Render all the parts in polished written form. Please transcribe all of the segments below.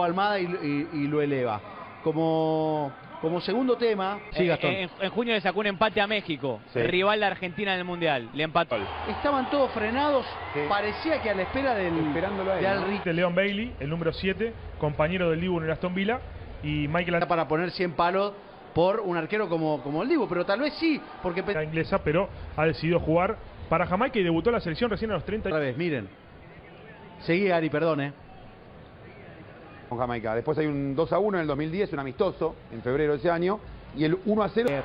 Almada y lo eleva. Como segundo tema, sí, Gastón. En junio le sacó un empate a México, sí. Rival de Argentina en el Mundial, le empató. Estaban todos frenados, sí. Parecía que a la espera esperándolo a él, ¿no? Leon Bailey, el número 7, compañero del Dibu en el Aston Villa, y Michael... Para poner 100 palos por un arquero como el Dibu, pero tal vez sí, porque... La inglesa, pero ha decidido jugar para Jamaica y debutó en la selección recién a los 30. Otra vez, miren. Seguí, Ari, perdón, Con Jamaica. Después hay un 2-1 en el 2010, un amistoso, en febrero de ese año, y el 1-0.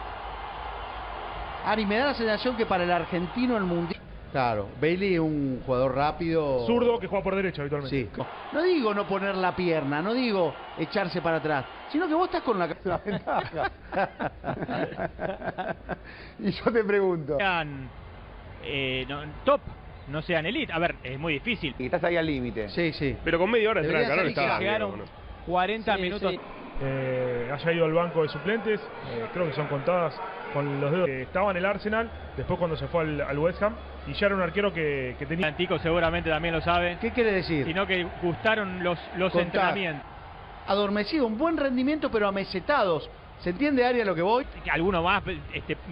Ari, me da la sensación que para el argentino el mundial... Claro, Bailey es un jugador rápido... Zurdo que juega por derecha habitualmente. Sí. No digo no poner la pierna, no digo echarse para atrás, sino que vos estás con la ventaja. Y yo te pregunto... Top. No sean elite. A ver, es muy difícil. Y estás ahí al límite. Sí, sí. Pero con media hora de entrar calor está. Llegaron 40 minutos. Sí. Haya ido al banco de suplentes, creo que son contadas con los dedos. Estaba en el Arsenal, después cuando se fue al West Ham, y ya era un arquero que tenía... Antico seguramente también lo sabe. ¿Qué quiere decir? Sino que gustaron los entrenamientos. Adormecido, un buen rendimiento, pero amesetados. ¿Se entiende, Aria, lo que voy? Alguno más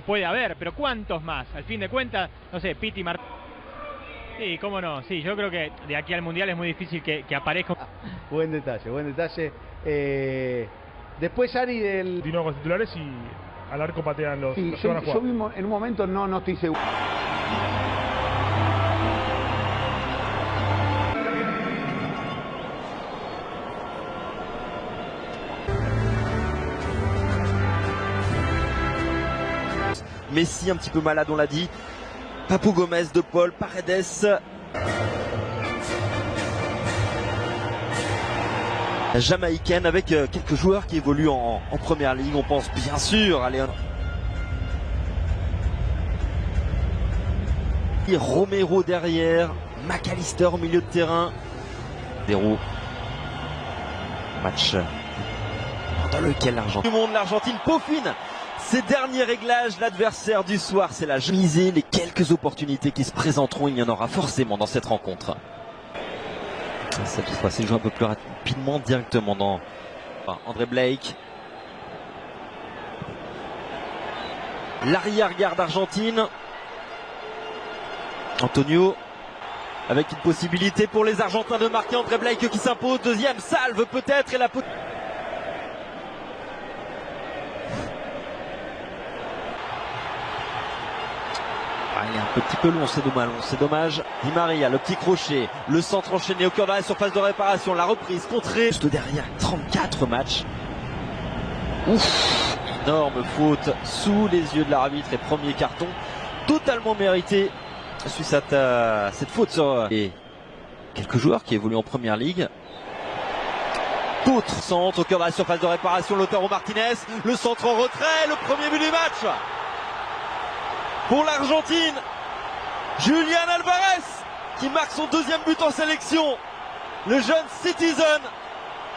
puede haber, pero ¿cuántos más? Al fin de cuentas, no sé, Piti Martínez. Sí, cómo no, sí, yo creo que de aquí al Mundial es muy difícil que aparezca. Buen detalle, buen detalle. Después Ari del... Continuó con titulares y al arco patean los sí, que van a jugar. Yo mismo en un momento no estoy seguro. Messi un petit peu malade, on l'a dit. Papou Gomez, De Paul, Paredes. La Jamaïcaine avec quelques joueurs qui évoluent en première ligue. On pense bien sûr à Léon. Romero derrière, McAllister au milieu de terrain. Desroux. Match dans lequel l'Argentine peaufine ses derniers réglages. L'adversaire du soir, c'est la misée. Les quelques opportunités qui se présenteront, il y en aura forcément dans cette rencontre. Cette fois-ci, il joue un peu plus rapidement, directement dans André Blake. L'arrière-garde argentine. Antonio. Avec une possibilité pour les Argentins de marquer. André Blake qui s'impose. Deuxième salve peut-être. Et la il est un petit peu long, c'est dommage. Di Maria, le petit crochet, le centre enchaîné au cœur de la surface de réparation, la reprise contrée. Juste derrière, 34 matchs. Ouf, énorme faute sous les yeux de l'arbitre et premier carton totalement mérité suite à cette faute sur et quelques joueurs qui évoluent en première ligue. D'autres centres au cœur de la surface de réparation, Lautaro Martinez, le centre en retrait, le premier but du match. Pour l'Argentine, Julián Álvarez qui marque son deuxième but en sélection. Le jeune Citizen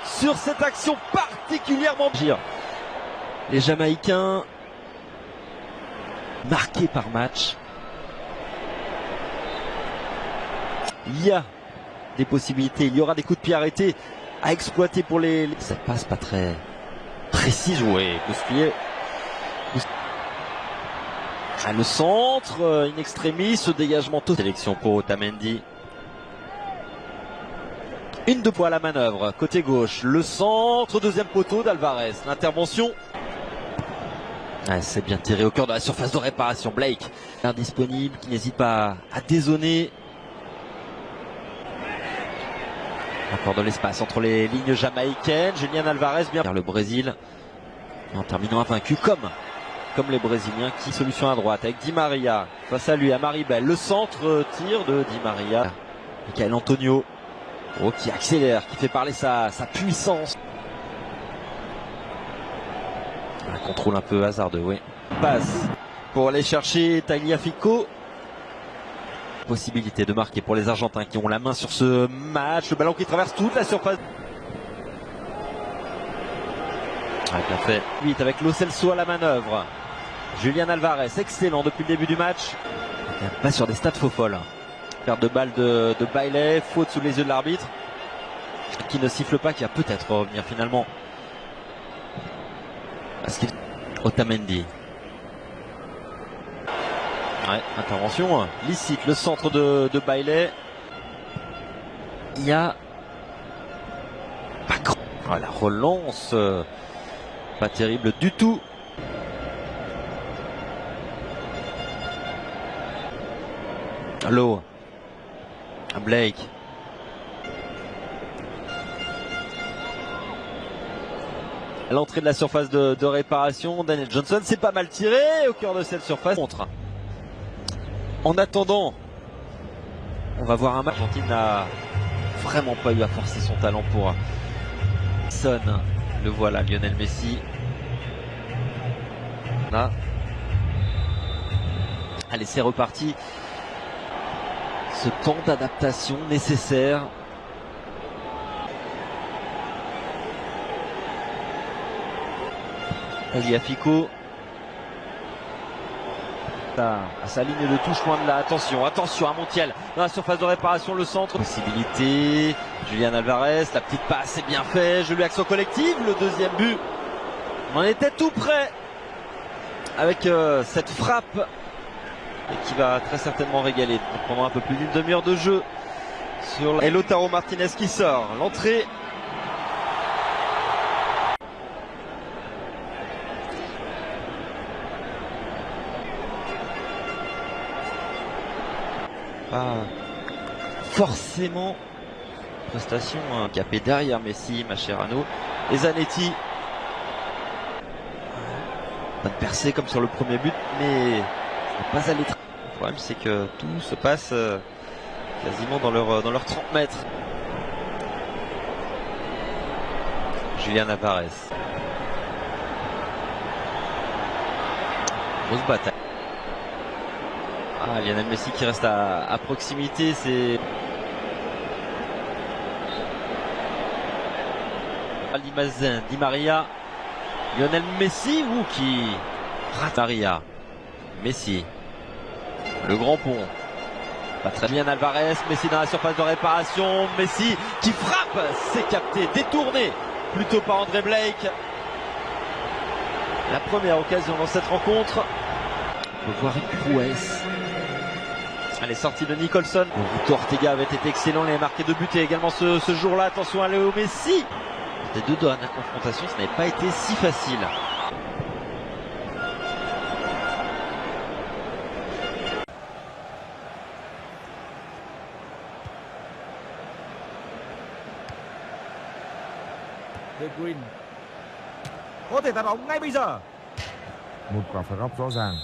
sur cette action particulièrement... Les Jamaïcains marqués par match. Il y a des possibilités, il y aura des coups de pied arrêtés à exploiter pour les... Ça passe pas très précis joué, bousculé. Le centre, in extremis, ce dégagement tout. Sélection pour Otamendi. Une de poids à la manœuvre, côté gauche. Le centre, deuxième poteau d'Alvarez. L'intervention. C'est bien tiré au cœur de la surface de réparation. Blake, disponible, qui n'hésite pas à dézonner. Encore de l'espace entre les lignes jamaïcaines. Julián Álvarez bien vers le Brésil. En terminant invaincu comme les Brésiliens. Qui solution à droite avec Di Maria face à lui, à Maribel. Le centre tir de Di Maria. Michael Antonio qui accélère, qui fait parler sa puissance. Un contrôle un peu hasardeux, oui. Passe pour aller chercher Tagliafico. Possibilité de marquer pour les Argentins qui ont la main sur ce match. Le ballon qui traverse toute la surface. Bien fait. 8 avec Lo Celso à la manœuvre. Julián Álvarez, excellent depuis le début du match. Pas sur des stats faux folles. Perte de balle de Bailey, faute sous les yeux de l'arbitre, qui ne siffle pas, qui va peut-être revenir finalement. Otamendi. Ouais, intervention licite, le centre de Bailey. Il y a pas grand. La relance, pas terrible du tout. Lowe. Blake. À l'entrée de la surface de réparation, Daniel Johnson s'est pas mal tiré au cœur de cette surface. En attendant, on va voir un match. L'Argentine n'a vraiment pas eu à forcer son talent pour Son. Le voilà, Lionel Messi. Là. Allez, c'est reparti. Ce temps d'adaptation nécessaire. Tagliafico. À sa ligne de touche, loin de là. Attention à Montiel. Dans la surface de réparation, le centre. Possibilité. Julian Alvarez. La petite passe, c'est bien fait. Joli action collective. Le deuxième but. On en était tout près. Avec cette frappe. Et qui va très certainement régaler pendant un peu plus d'une demi-heure de jeu. Et Lautaro Martinez qui sort. L'entrée. Pas forcément prestation capée derrière Messi, Mascherano et Zanetti. Pas de percée comme sur le premier but, mais pas aller très. Le problème, c'est que tout se passe quasiment dans leurs 30 mètres. Julian Alvarez. Grosse bataille. Lionel Messi qui reste à proximité, c'est Aldi Di Maria, Lionel Messi ou qui rate Maria, Messi, le grand pont, pas très bien Alvarez, Messi dans la surface de réparation, Messi qui frappe, c'est capté, détourné plutôt par André Blake. La première occasion dans cette rencontre. On peut voir Ruiz. Les sorties de Nicholson. Ortega avait été excellent, il a marqué 2 buts et également ce jour-là. Attention à Léo Messi. Les deux dernières confrontations, ça n'avait pas été si facile. De Bruyne có thể tác động ngay bây giờ. Một quả phạt góc rõ ràng.